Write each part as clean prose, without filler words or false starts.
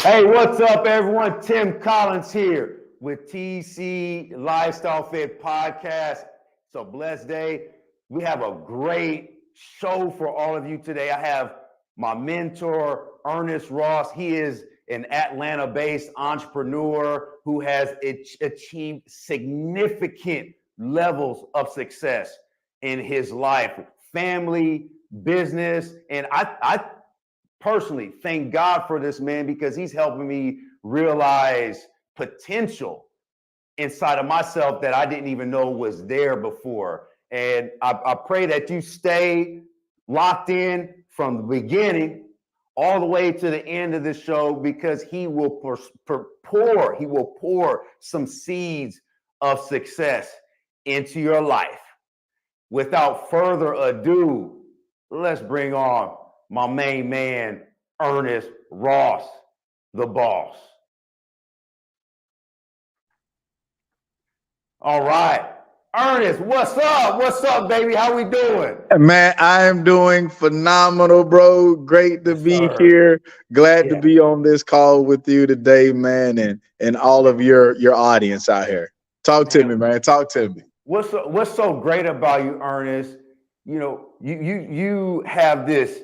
Hey, what's up, everyone? Tim Collins here with TC Lifestyle Fit Podcast. It's a blessed day. We have a great show for all of you today. I have my mentor, Ernest Ross. He is an Atlanta-based entrepreneur who has achieved significant levels of success in his life, family, business, and I personally thank God for this man because he's helping me realize potential inside of myself that I didn't even know was there before. And I pray that you stay locked in from the beginning all the way to the end of the show because he will pour some seeds of success into your life. Without further ado, let's bring on my main man, Ernest Ross, the boss. All right. Ernest, what's up? What's up, baby? How we doing? Man, I am doing phenomenal, bro. Great to be here. Glad to be on this call with you today, man, and all of your audience out here. Talk to me, man. Talk to me. What's so great about you, Ernest? You know, you have this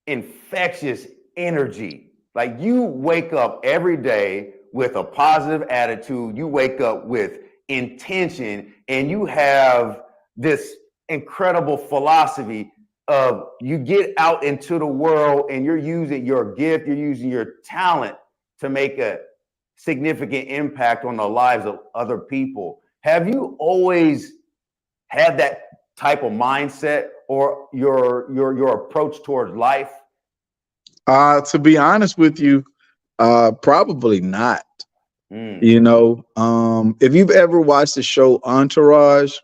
infectious energy. Like you wake up every day with a positive attitude. You wake up with intention, and you have this incredible philosophy of you get out into the world and you're using your gift, you're using your talent to make a significant impact on the lives of other people. Have you always had that type of mindset or your approach towards life? To be honest with you, probably not. You know, if you've ever watched the show Entourage,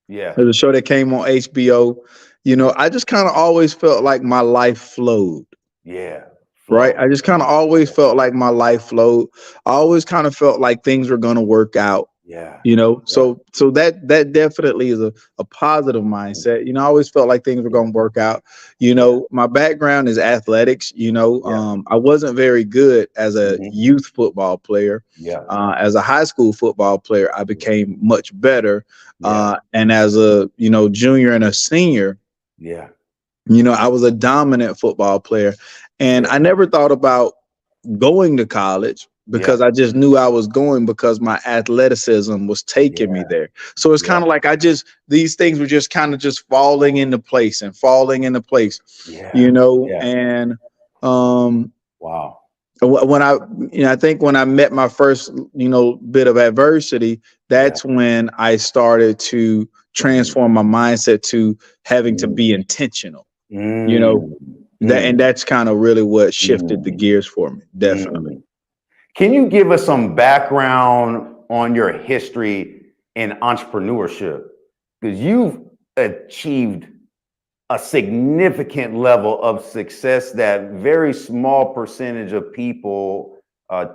there's a show that came on HBO. You know, I just kind of always felt like my life flowed. Right. I just kind of always felt like my life flowed. I always kind of felt like things were going to work out. You know, so that definitely is a positive mindset. You know, I always felt like things were going to work out. You know, my background is athletics. You know, I wasn't very good as a youth football player. As a high school football player, I became much better. And as a, junior and a senior, I was a dominant football player. And I never thought about going to college because I just knew I was going because my athleticism was taking me there. So it's kind of like these things were just kind of just falling into place, and and wow. When I think when I met my first, bit of adversity, that's when I started to transform my mindset to having to be intentional, and that's kind of really what shifted the gears for me. Definitely. Can you give us some background on your history in entrepreneurship? Because you've achieved a significant level of success that very small percentage of people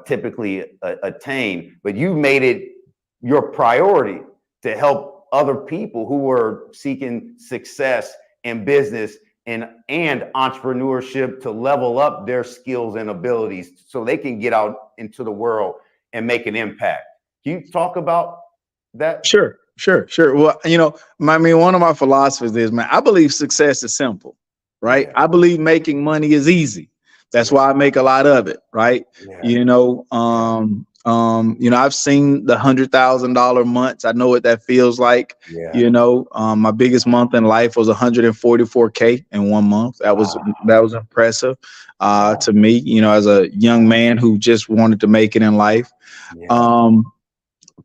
typically attain, but you made it your priority to help other people who were seeking success in business and entrepreneurship to level up their skills and abilities so they can get out into the world and make an impact. Can you talk about that? Sure. Well, one of my philosophies is, man, I believe success is simple, right? I believe making money is easy. That's why I make a lot of it, right? I've seen the $100,000 months. I know what that feels like. My biggest month in life was $144K in 1 month. That was impressive to me, as a young man who just wanted to make it in life.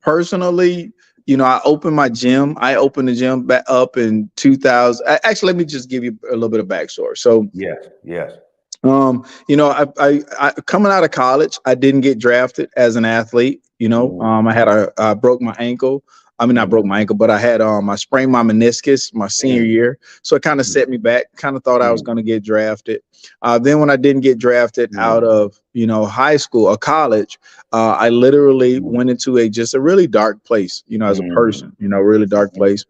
Personally, I opened my gym. I opened the gym back up in 2000. Actually, let me just give you a little bit of backstory. So I coming out of college, I didn't get drafted as an athlete. I broke my ankle I mean, I broke my ankle, but I had I sprained my meniscus my senior year. So it kind of set me back. Kind of thought I was going to get drafted. Then when I didn't get drafted out of, high school or college, I literally went into just a really dark place, as a person, really dark place.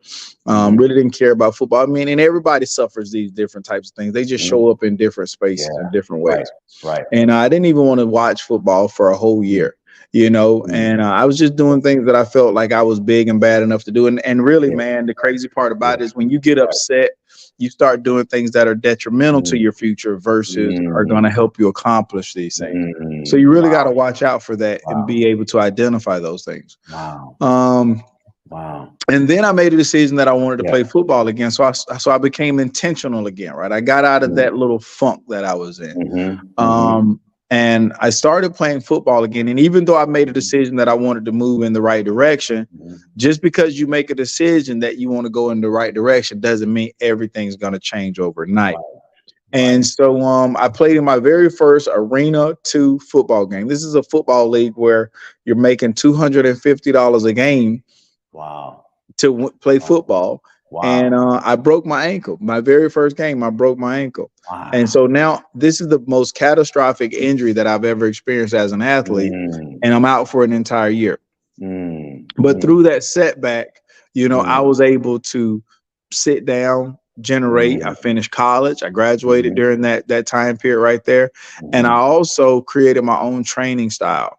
Really didn't care about football. I mean, and everybody suffers these different types of things. They just show up in different spaces in different ways. Right. And I didn't even want to watch football for a whole year. And I was just doing things that I felt like I was big and bad enough to do. And really, man, the crazy part about it is when you get upset, you start doing things that are detrimental to your future versus are going to help you accomplish these things. So you really got to watch out for that and be able to identify those things. And then I made a decision that I wanted to play football again. So I became intentional again, right? I got out of that little funk that I was in. And I started playing football again. And even though I made a decision that I wanted to move in the right direction, just because you make a decision that you want to go in the right direction doesn't mean everything's going to change overnight. And so I played in my very first Arena 2 football game. This is a football league where you're making $250 a game to play football. And I broke my ankle. My very first game, I broke my ankle. And so now this is the most catastrophic injury that I've ever experienced as an athlete. And I'm out for an entire year. But through that setback, I was able to sit down, generate. I finished college. I graduated during that time period right there. And I also created my own training style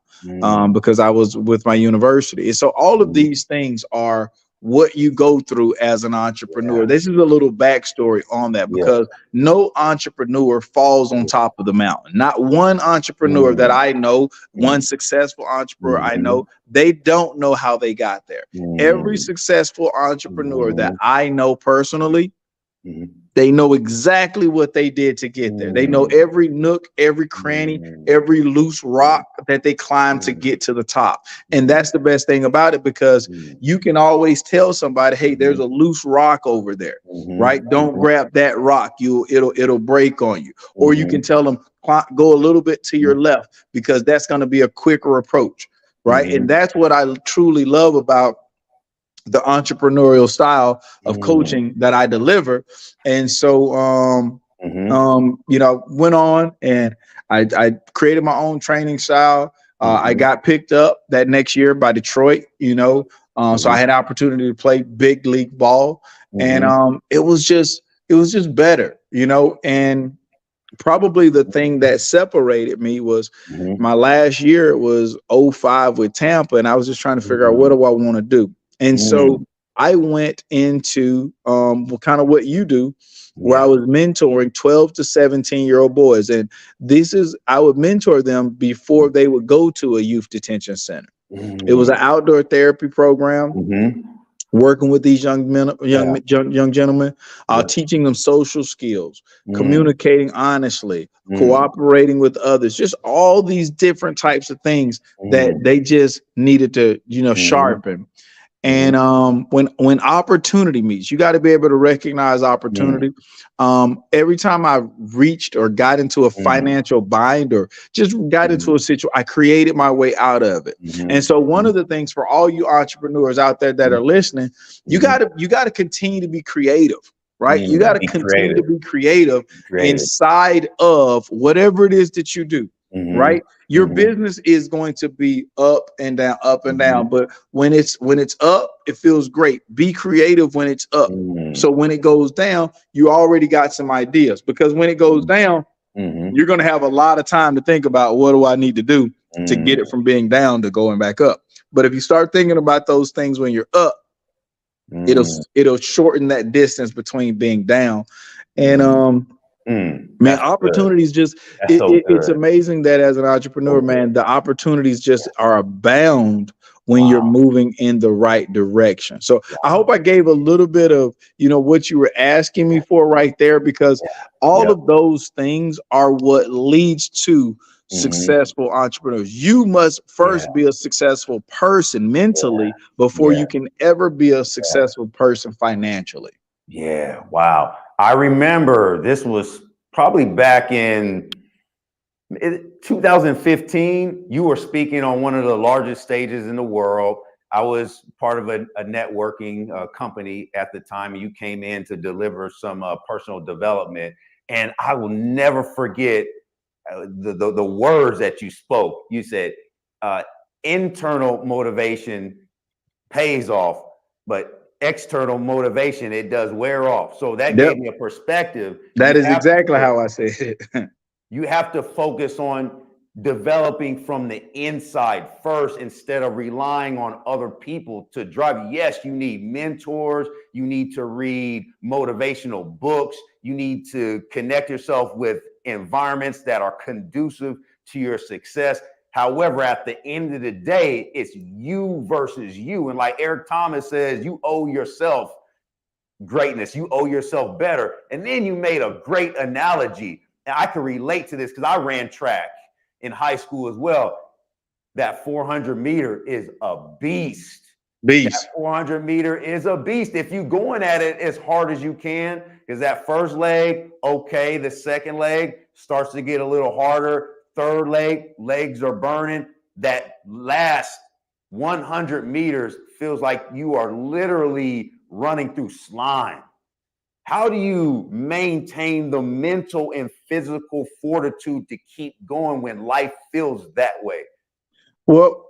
because I was with my university. And so all of these things are what you go through as an entrepreneur. This is a little backstory on that because no entrepreneur falls on top of the mountain. Not one entrepreneur that I know, one successful entrepreneur I know, they don't know how they got there. Every successful entrepreneur that I know personally, they know exactly what they did to get there. They know every nook, every cranny, every loose rock that they climbed to get to the top. And that's the best thing about it because you can always tell somebody, hey, there's a loose rock over there, right? Don't grab that rock. It'll break on you. Or you can tell them, go a little bit to your left because that's going to be a quicker approach, right? And that's what I truly love about the entrepreneurial style of coaching that I deliver. And so, went on and I created my own training style. I got picked up that next year by Detroit, so I had an opportunity to play big league ball and it was just better, and probably the thing that separated me was my last year was 05 with Tampa. And I was just trying to figure out what do I want to do? And so I went into kind of what you do, where I was mentoring 12 to 17-year-old boys. And I would mentor them before they would go to a youth detention center. It was an outdoor therapy program. Working with these young gentlemen, teaching them social skills, communicating honestly, cooperating with others, just all these different types of things that they just needed to, sharpen. And when opportunity meets, you got to be able to recognize opportunity. Every time I reached or got into a financial bind or just got into a situation, I created my way out of it. And so one of the things for all you entrepreneurs out there that are listening, you got to continue to be creative, right? You got to continue to be creative inside of whatever it is that you do. Right? Your business is going to be up and down, but when it's up, it feels great. Be creative when it's up. So when it goes down, you already got some ideas because when it goes down, you're going to have a lot of time to think about what do I need to do to get it from being down to going back up. But if you start thinking about those things when you're up, it'll shorten that distance between being down. And man, opportunities it's amazing that as an entrepreneur, man, the opportunities just are abound when you're moving in the right direction. So I hope I gave a little bit of, what you were asking me for right there, because all of those things are what leads to successful entrepreneurs. You must first be a successful person mentally before you can ever be a successful person financially. Yeah. Wow. I remember this was probably back in 2015. You were speaking on one of the largest stages in the world. I was part of a networking company at the time, and you came in to deliver some personal development. And I will never forget the words that you spoke. You said, internal motivation pays off, but external motivation, it does wear off. So that gave me a perspective. That is exactly how I said it. You have to focus on developing from the inside first instead of relying on other people to drive you. Yes, you need mentors. You need to read motivational books. You need to connect yourself with environments that are conducive to your success. However, at the end of the day, it's you versus you. And like Eric Thomas says, you owe yourself greatness. You owe yourself better. And then you made a great analogy. And I can relate to this because I ran track in high school as well. That 400 meter is a beast. That 400 meter is a beast. If you're going at it as hard as you can, because that first leg, okay, the second leg starts to get a little harder. Third leg, legs are burning. That last 100 meters feels like you are literally running through slime. How do you maintain the mental and physical fortitude to keep going when life feels that way? Well,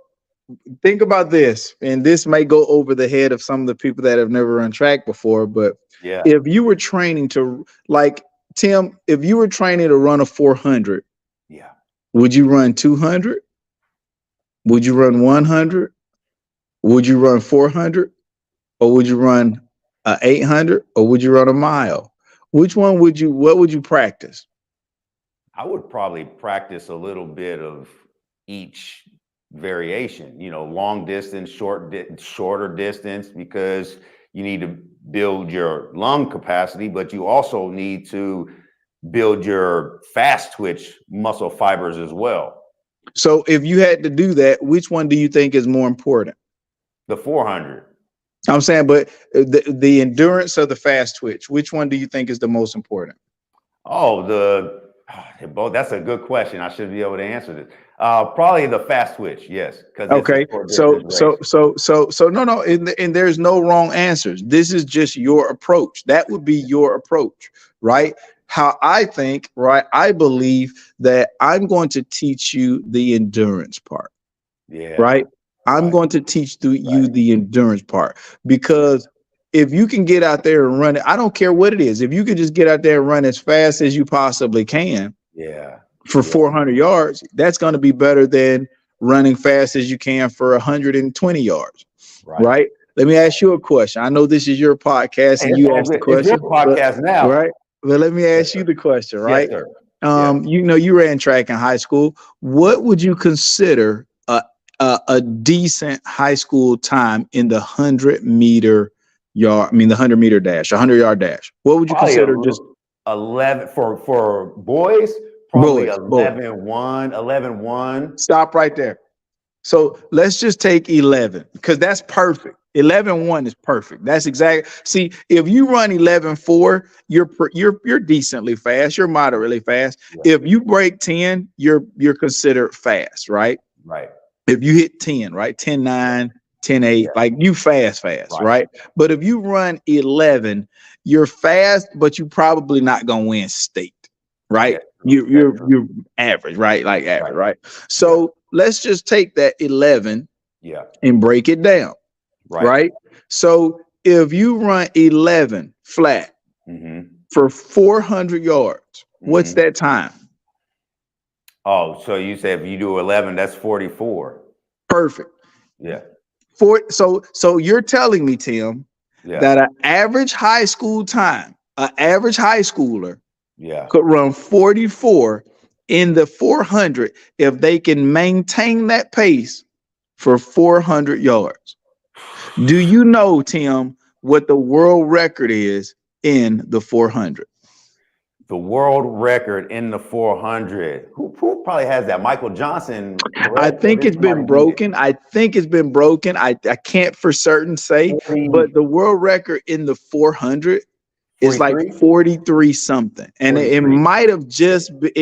think about this, and this may go over the head of some of the people that have never run track before, but if you were training to, like, Tim, if you were training to run a 400, would you run 200? Would you run 100? Would you run 400? Or would you run 800? Or would you run a mile? Which one would you, what would you practice? I would probably practice a little bit of each variation, you know, long distance, shorter distance, because you need to build your lung capacity, but you also need to build your fast twitch muscle fibers as well. So if you had to do that, which one do you think is more important? The 400. I'm saying, but the endurance of the fast twitch, which one do you think is the most important? Oh, both. That's a good question. I should be able to answer this. Probably the fast twitch. Yes. Okay. So no, and there's no wrong answers. This is just your approach. That would be your approach, right? How I think, right? I believe that I'm going to teach you the endurance part. Yeah. Right. I'm going to teach you the endurance part, because if you can get out there and run it, I don't care what it is. If you can just get out there and run as fast as you possibly can, for 400 yards, that's going to be better than running fast as you can for 120 yards, right? Let me ask you a question. I know this is your podcast, and you asked the question. It's your podcast now, right? But let me ask you the question, right? Yes, sir. You know, you ran track in high school. What would you consider a decent high school time in the 100 meter dash, 100-yard dash? What would you consider? Just 11 for boys? Probably 11-1, 11-1. Stop right there. So let's just take 11, because that's perfect. 11-1 is perfect. That's exactly. See, if you run 11-4, you're decently fast. You're moderately fast. If you break 10, you're considered fast, right? Right. If you hit 10, right? 10-9, 10-8, like you fast, right? But if you run 11, you're fast, but you probably not gonna win state, right? You're average, right? Like average, right? So let's just take that 11 and break it down, right? So if you run 11 flat for 400 yards, what's that time? Oh, so you said if you do 11, that's 44. Perfect. Yeah. So you're telling me, Tim, that an average high school time, an average high schooler could run 44 in the 400 if they can maintain that pace for 400 yards. Do you know, Tim, what the world record is in the 400? The world record in the 400. Who probably has that? Michael Johnson. I think it's been broken. I can't for certain say, but the world record in the 400 It's like 43? 43 something. And it 43.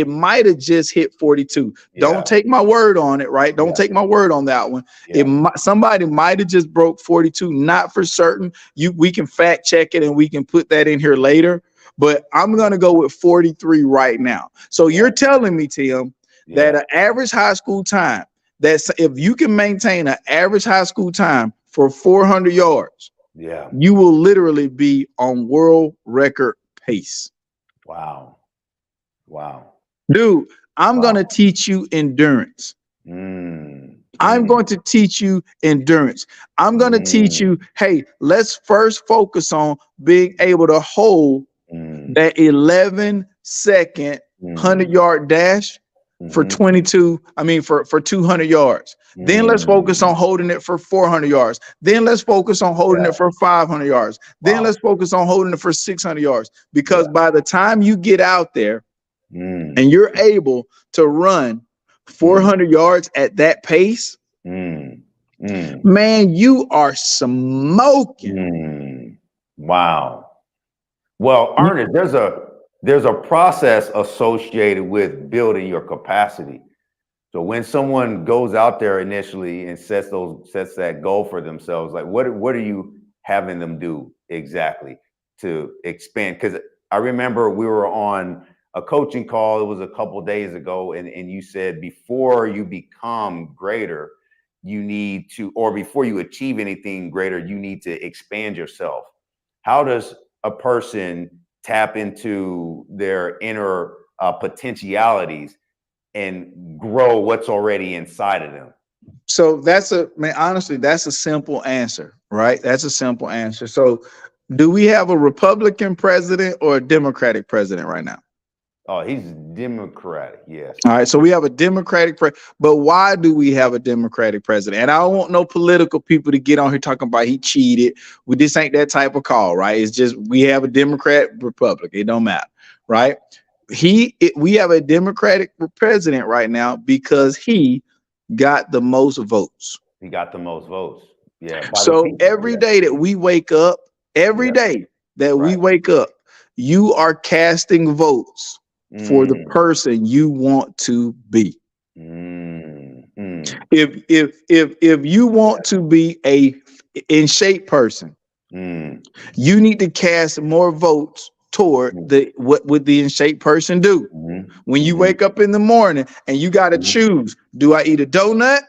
might have just hit 42. Yeah. Don't take my word on it, right? Don't take my word on that one. Yeah. Somebody might have just broke 42, not for certain. We can fact check it and we can put that in here later. But I'm gonna go with 43 right now. So you're telling me, Tim, that an average high school time, that's if you can maintain an average high school time for 400 yards, you will literally be on world record pace. Wow. Dude, I'm going to teach you endurance. I'm going to teach you endurance. I'm going to teach you, hey, let's first focus on being able to hold that 11-second 100-yard dash for 200 yards. Then let's focus on holding it for 400 yards. Then let's focus on holding it for 500 yards. Then let's focus on holding it for 600 yards. Because by the time you get out there and you're able to run 400 yards at that pace, man, you are smoking. Wow. Well, Ernest, there's a process associated with building your capacity. So when someone goes out there initially and sets that goal for themselves, like what are you having them do exactly to expand? Because I remember we were on a coaching call, it was a couple of days ago, and you said before you become greater, you need to, or before you achieve anything greater, you need to expand yourself. How does a person tap into their inner potentialities and grow what's already inside of them? So honestly, that's a simple answer, right? That's a simple answer. So do we have a Republican president or a Democratic president right now? Oh, he's Democratic, yes. All right, so we have a Democratic president, but why do we have a Democratic president? And I don't want no political people to get on here talking about he cheated. This ain't that type of call, right? It's just we have a Democrat, Republic. It don't matter, right? We have a Democratic president right now because he got the most votes. He got the most votes. Yeah. So every day that we wake up, we wake up, you are casting votes for the person you want to be. If you want to be a in shape person, you need to cast more votes toward what would the in shape person do. When you wake up in the morning and you got to choose, do I eat a donut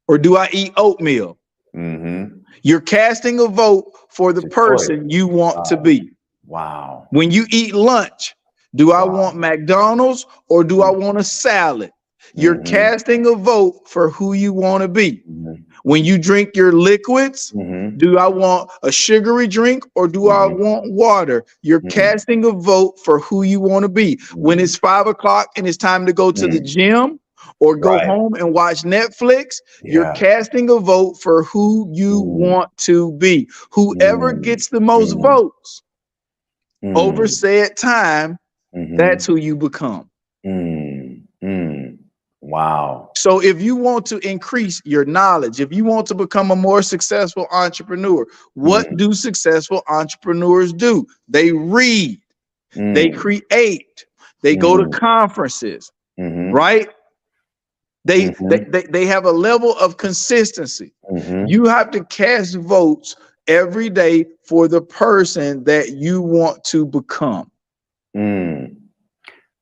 or do I eat oatmeal? You're casting a vote for the person you want to be. Wow. When you eat lunch, do I want McDonald's or do I want a salad? You're casting a vote for who you want to be. When you drink your liquids, do I want a sugary drink or do I want water? You're casting a vote for who you want to be. When it's 5 o'clock and it's time to go to the gym or go home and watch Netflix, you're casting a vote for who you want to be. Whoever gets the most votes over said time, that's who you become. Wow. So if you want to increase your knowledge, if you want to become a more successful entrepreneur, what do successful entrepreneurs do? They read, they create, they go to conferences, right? They have a level of consistency. You have to cast votes every day for the person that you want to become.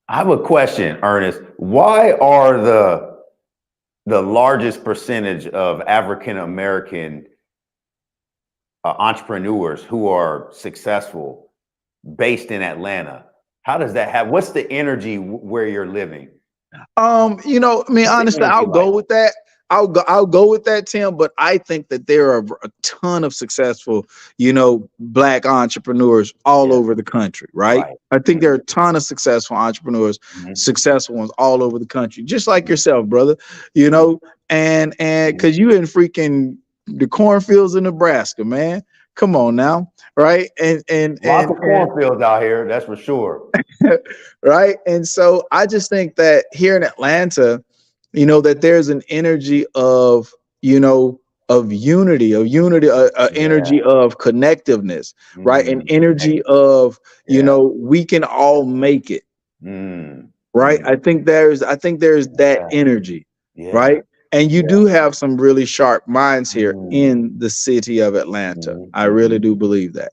I have a question, Ernest. Why are the largest percentage of African American entrepreneurs who are successful based in Atlanta? How does that have? What's the energy where you're living? Honestly, I'll go with that. I'll go with that, Tim. But I think that there are a ton of successful, Black entrepreneurs all over the country, right? I think there are a ton of successful entrepreneurs, successful ones all over the country, just like yourself, brother. And because you in freaking the cornfields in Nebraska, man. Come on now, right? And lots of cornfields out here, that's for sure. Right. And so I just think that here in Atlanta, that there's an energy of, unity, energy of connectiveness, right? An energy of, we can all make it. Right. I think there's that energy. Right. And you do have some really sharp minds here in the city of Atlanta. I really do believe that.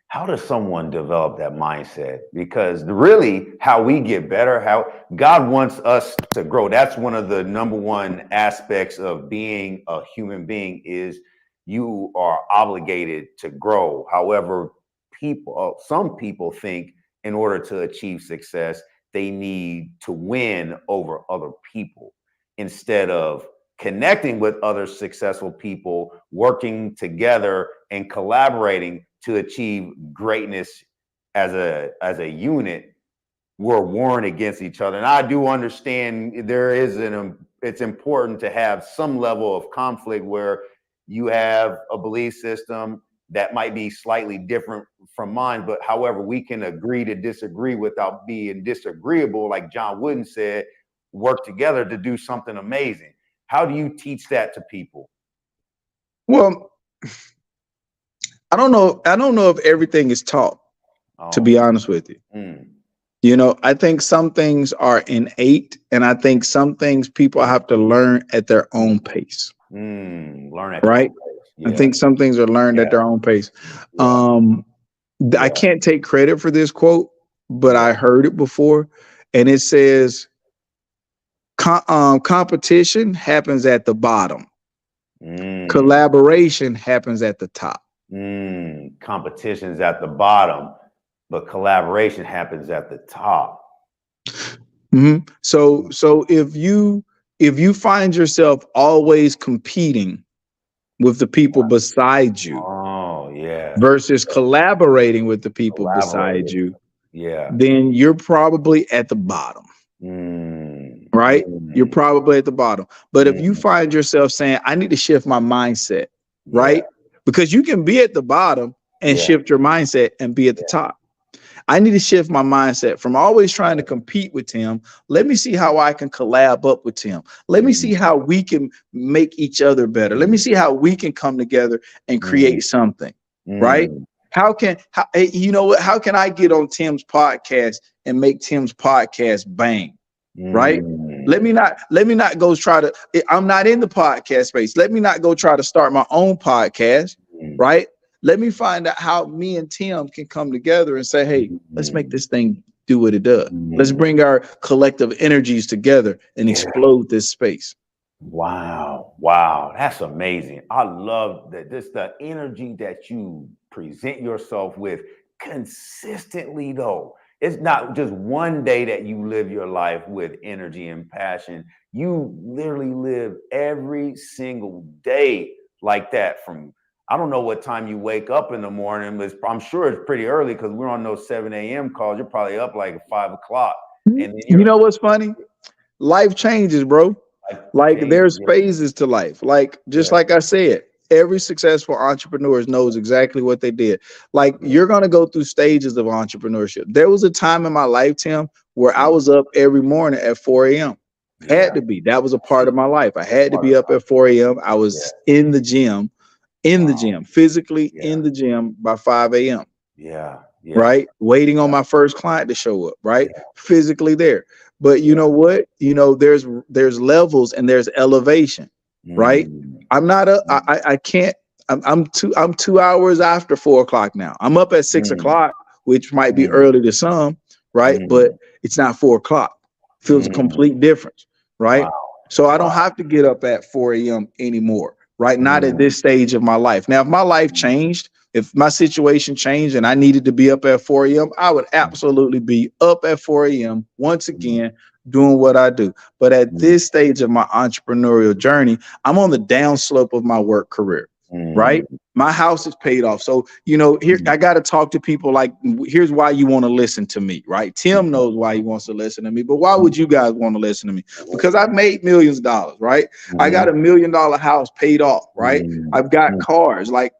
How does someone develop that mindset? Because really how we get better, how God wants us to grow. That's one of the number one aspects of being a human being, is you are obligated to grow. However, some people think in order to achieve success, they need to win over other people instead of connecting with other successful people, working together and collaborating to achieve greatness as a unit. We're warring against each other. And I do understand it's important to have some level of conflict where you have a belief system that might be slightly different from mine, but however, we can agree to disagree without being disagreeable. Like John Wooden said, work together to do something amazing. How do you teach that to people? Well, I don't know if everything is taught, to be honest with you. I think some things are innate, and I think some things people have to learn at their own pace. Learn at right. I think some things are learned at their own pace. I can't take credit for this quote, but I heard it before, and it says, competition happens at the bottom. Collaboration happens at the top. Competition's at the bottom, but collaboration happens at the top. So if you find yourself always competing with the people beside you, versus collaborating with the people beside you, then you're probably at the bottom. Right? You're probably at the bottom. But if you find yourself saying, I need to shift my mindset, right? Because you can be at the bottom and shift your mindset and be at the top. I need to shift my mindset from always trying to compete with Tim. Let me see how I can collab up with Tim. Let me see how we can make each other better. Let me see how we can come together and create something, right? How can I get on Tim's podcast and make Tim's podcast bang? Right? Let me not go try to, I'm not in the podcast space. Let me not go try to start my own podcast, right? Let me find out how me and Tim can come together and say, hey, let's make this thing do what it does. Let's bring our collective energies together and explode this space. Wow. That's amazing. I love that. The energy that you present yourself with consistently, though. It's not just one day that you live your life with energy and passion. You literally live every single day like that. From, I don't know what time you wake up in the morning, but I'm sure it's pretty early because we're on those 7 a.m. calls. You're probably up like 5 o'clock. And you know what's funny? Life changes, bro. There's phases to life. Like I said, every successful entrepreneur knows exactly what they did. Like, you're going to go through stages of entrepreneurship. There was a time in my life, Tim, where I was up every morning at 4 a.m. Had to be. That was a part of my life. I had to be up at 4 a.m. I was in the gym, physically in the gym by 5 a.m. Right? Waiting on my first client to show up, right? Physically there. But you know what? There's levels and there's elevation, right? I'm not I can't, I'm 2 hours after 4 o'clock now. I'm up at 6 o'clock, which might be early to some, right? But it's not 4 o'clock. Feels a complete difference, right? So I don't have to get up at 4 a.m. anymore, right? Not at this stage of my life. Now, if my life changed, if my situation changed and I needed to be up at 4 a.m., I would absolutely be up at 4 a.m. once again, doing what I do. But at this stage of my entrepreneurial journey, I'm on the downslope of my work career, right? My house is paid off. So, here I got to talk to people like, here's why you want to listen to me, right? Tim knows why he wants to listen to me, but why would you guys want to listen to me? Because I've made millions of dollars, right? I got $1 million house paid off, right? I've got cars. Like,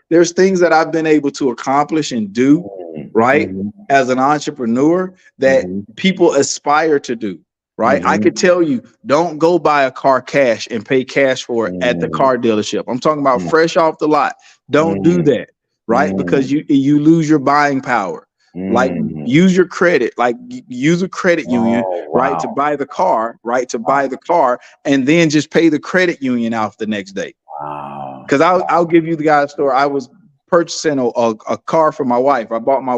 there's things that I've been able to accomplish and do, right, as an entrepreneur that people aspire to do, right? I could tell you, don't go buy a car cash and pay cash for it at the car dealership. I'm talking about fresh off the lot. Don't do that, right? Because you lose your buying power. Like use your credit, like use a credit union, right, to buy the car, right, to buy the car, and then just pay the credit union out the next day. Because I'll give you the guy's story. I was purchasing a car for my wife. I bought my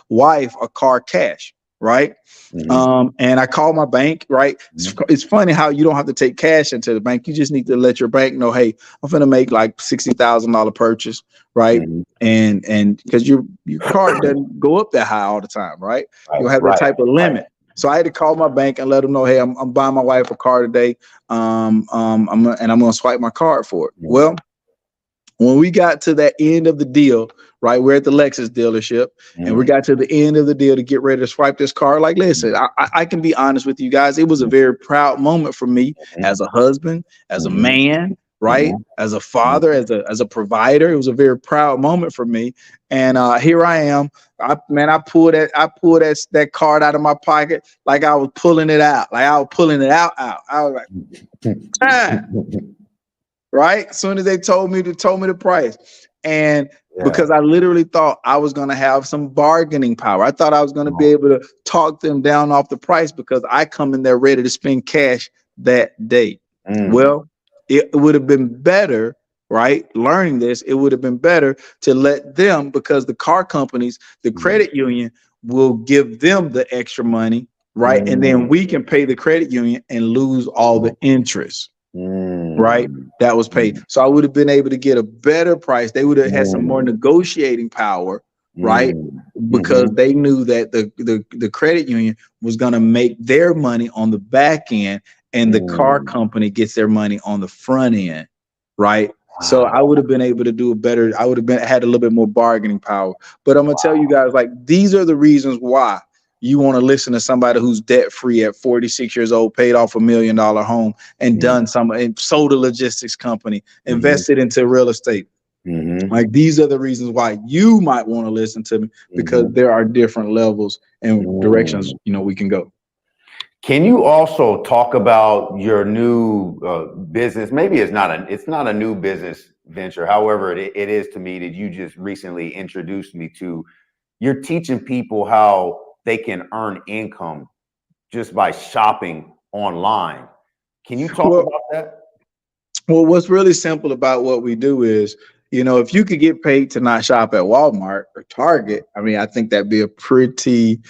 wife a car cash, right? And I called my bank, right? It's funny how you don't have to take cash into the bank. You just need to let your bank know, hey, I'm gonna make like $60,000 purchase, right? And because your card doesn't go up that high all the time, right? You'll have that type of limit. So I had to call my bank and let them know, hey, I'm buying my wife a car today. I'm gonna swipe my card for it. Well, when we got to that end of the deal, right, we're at the Lexus dealership, and we got to the end of the deal to get ready to swipe this car. Like, listen, I can be honest with you guys. It was a very proud moment for me as a husband, as a man, right, as a father, as a provider. It was a very proud moment for me. And here I am. I pulled that card out of my pocket like I was pulling it out, like I was pulling it out. I was like, ah. Right? As soon as they told me the price. And because I literally thought I was going to have some bargaining power. I thought I was going to be able to talk them down off the price because I come in there ready to spend cash that day. Well, it would have been better, right? Learning this, it would have been better to let them, because the car companies, the credit union will give them the extra money, right? And then we can pay the credit union and lose all the interest. Right, that was paid. So I would have been able to get a better price. They would have had some more negotiating power, right? Because they knew that the credit union was going to make their money on the back end, and the car company gets their money on the front end, right? So I would have been able to do a better. I would have had a little bit more bargaining power. But I'm gonna tell you guys, like, these are the reasons why you want to listen to somebody who's debt free at 46 years old, paid off $1 million home, and done and sold a logistics company, invested into real estate. Like, these are the reasons why you might want to listen to me, because there are different levels and directions, we can go. Can you also talk about your new business? Maybe it's not a new business venture. However, it is to me, that you just recently introduced me to. You're teaching people how they can earn income just by shopping online. Can you talk about that? Well, what's really simple about what we do is, if you could get paid to not shop at Walmart or Target, I mean, I think that'd be a pretty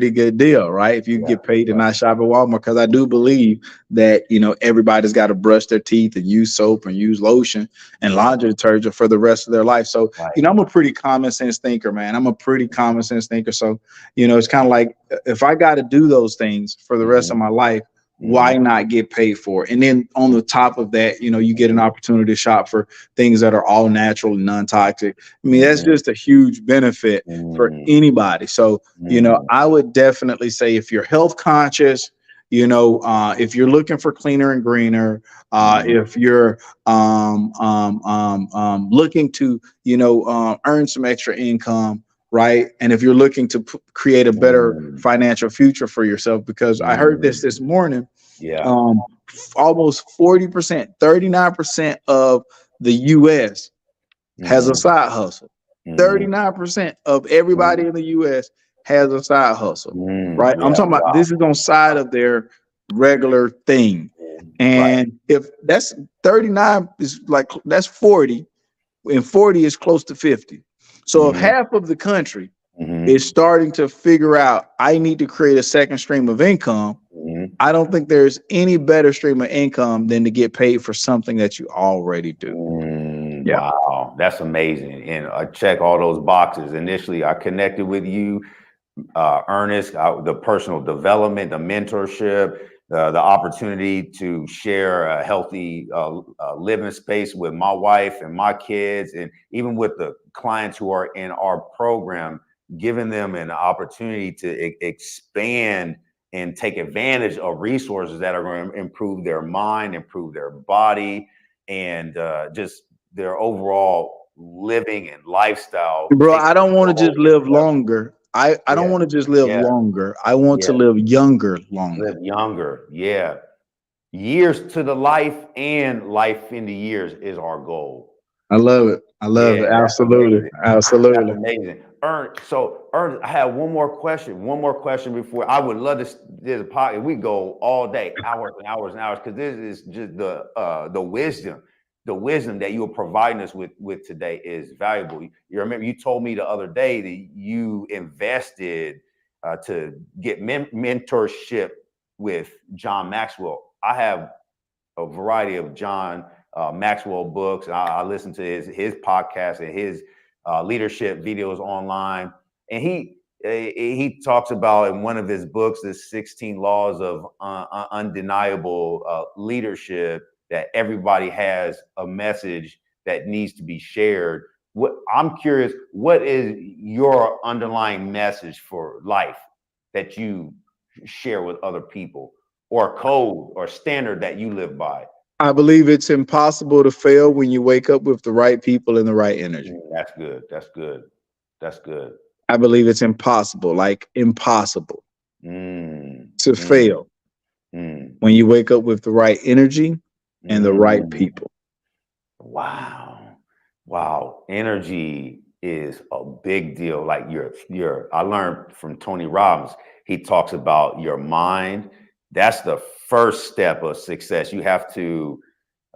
good deal, right? If you get paid to not shop at Walmart, because I do believe that, everybody's got to brush their teeth and use soap and use lotion and laundry detergent for the rest of their life. So, I'm a pretty common sense thinker, man. I'm a pretty common sense thinker. So, it's kind of like, if I got to do those things for the rest of my life, why not get paid for it? And then on the top of that, you get an opportunity to shop for things that are all natural and non-toxic. I mean, that's just a huge benefit for anybody. So, I would definitely say, if you're health conscious, if you're looking for cleaner and greener, if you're looking to, earn some extra income, right? And if you're looking to create a better financial future for yourself, because I heard this morning, almost 40%, 39% of the US has a side hustle. 39% of everybody in the US has a side hustle, right? I'm talking about, this is on side of their regular thing. And if that's 39 is like, that's 40, and 40 is close to 50. So if half of the country is starting to figure out, I need to create a second stream of income, I don't think there's any better stream of income than to get paid for something that you already do. Wow, that's amazing. And I check all those boxes. Initially, I connected with you, Ernest, the personal development, the mentorship, the opportunity to share a healthy living space with my wife and my kids, and even with the clients who are in our program, giving them an opportunity to expand and take advantage of resources that are going to improve their mind, improve their body, and just their overall living and lifestyle. Bro, I don't want to just live longer. I don't Yeah. want to just live Yeah. longer. I want to Yeah. live younger longer. Live younger. Yeah. Years to the life and life in the years is our goal. I love it. I Yeah, love it. that's Absolutely. amazing. That's Absolutely. amazing. Ernest, I have one more question. One more question before I would love to do the podcast. We go all day, hours and hours and hours, because this is just the wisdom. The wisdom that you are providing us with today is valuable. You remember you told me the other day that you invested to get mentorship with John Maxwell. I have a variety of John Maxwell books. I listen to his podcast and his leadership videos online, and he talks about in one of his books the 16 laws of undeniable leadership, that everybody has a message that needs to be shared. What I'm curious, what is your underlying message for life that you share with other people, or code or standard that you live by? I believe it's impossible to fail when you wake up with the right people and the right energy. That's good. That's good. That's good. I believe it's impossible, like impossible Mm, to mm, fail mm, when you wake up with the right energy and the right mm. people. Wow. Wow. Energy is a big deal. Like I learned from Tony Robbins. He talks about your mind. That's the first step of success. You have to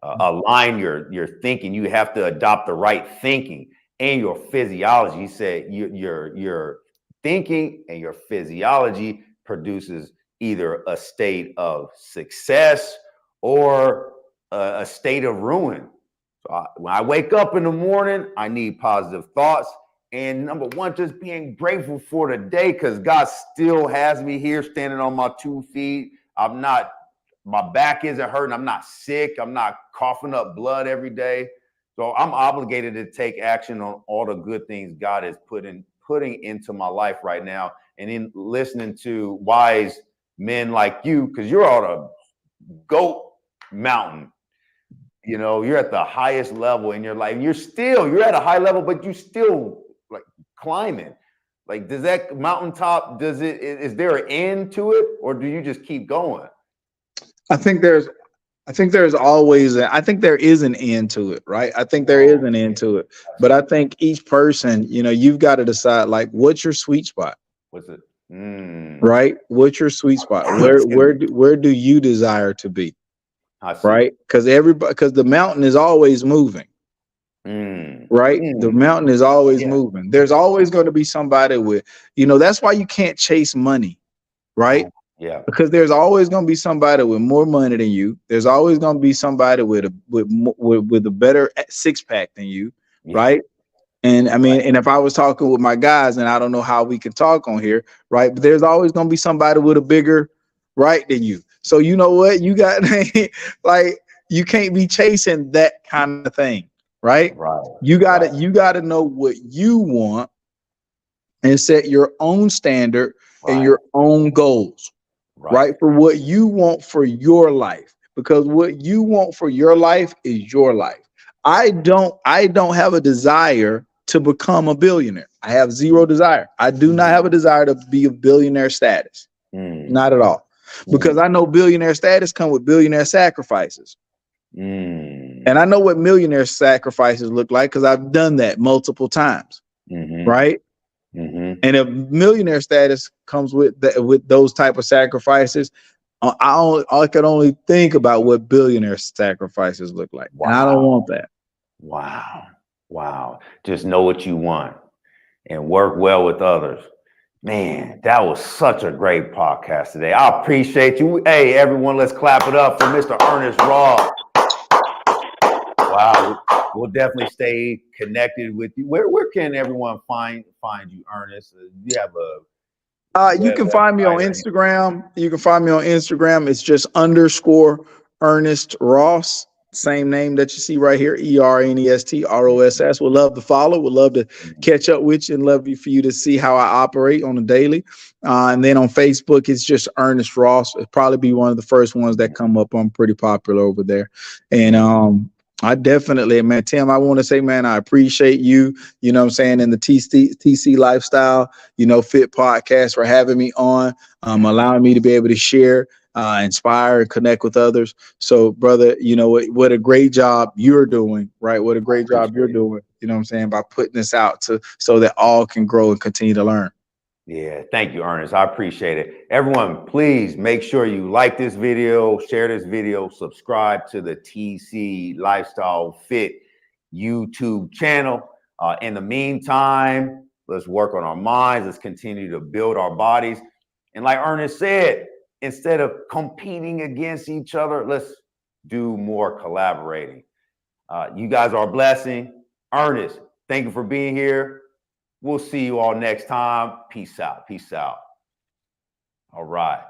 align your thinking. You have to adopt the right thinking and your physiology. He said your thinking and your physiology produces either a state of success or a state of ruin. So when I wake up in the morning, I need positive thoughts. And number one, just being grateful for the day, because God still has me here standing on my 2 feet. I'm not, my back isn't hurting. I'm not sick. I'm not coughing up blood every day. So I'm obligated to take action on all the good things God is putting into my life right now. And in listening to wise men like you, because you're on a GOAT mountain. You know, you're at the highest level in your life. You're at a high level, but you still like climbing. Like, does that mountaintop, is there an end to it, or do you just keep going? I think there's I think there is an end to it, right? I think there is Oh, an end to it. that's But I good. think each person, you've got to decide, like, what's your sweet spot, What's it? right? What's your sweet spot? Where do you desire to be? I see. Right? Because the mountain is always moving, right? The Mm. mountain is always Yeah. moving. There's always going to be somebody with, that's why you can't chase money, right? Oh, yeah. Because there's always going to be somebody with more money than you. There's always going to be somebody with a better six pack than you, Yeah. right? And I mean, Right. and if I was talking with my guys, and I don't know how we can talk on here, right? But there's always going to be somebody with a bigger right than you. So you know what? You got like, you can't be chasing that kind of thing, right? Right. You Right. gotta know what you want and set your own standard and Right. your own goals, Right. right? For what you want for your life, because what you want for your life is your life. I don't have a desire to become a billionaire. I have zero desire. I do not have a desire to be a billionaire status. Mm. Not at all. Because Mm. I know billionaire status come with billionaire sacrifices. Mm. And I know what millionaire sacrifices look like because I've done that multiple times. Mm-hmm. Right. Mm-hmm. And if millionaire status comes with those type of sacrifices, I can only think about what billionaire sacrifices look like. And I don't Wow. want that. Wow. Wow. Just know what you want and work well with others. Man, that was such a great podcast today. I appreciate you. Hey, everyone, let's clap it up for Mr. Ernest Ross. Wow. We'll definitely stay connected with you. Where can everyone find you, Ernest? Do you have a You can find me on website or anything? Instagram. You can find me on Instagram. It's just _ Ernest Ross. Same name that you see right here, ERNEST ROSS. Would love to follow. Would love to catch up with you and love for you to see how I operate on a daily. And then on Facebook, it's just Ernest Ross. It'll probably be one of the first ones that come up. I'm pretty popular over there. And I definitely, man, Tim, I want to say, man, I appreciate you, you know what I'm saying, in the TC Lifestyle, Fit podcast for having me on, allowing me to be able to share, inspire and connect with others. So, brother, what a great job you're doing, right? What a great job you're doing, you know what I'm saying, by putting this out so that all can grow and continue to learn. Yeah, thank you, Ernest. I appreciate it. Everyone, please make sure you like this video, share this video, subscribe to the TC Lifestyle Fit YouTube channel. In the meantime, let's work on our minds. Let's continue to build our bodies. And like Ernest said, instead of competing against each other, let's do more collaborating. You guys are a blessing. Ernest, thank you for being here. We'll see you all next time. Peace out. Peace out. All right.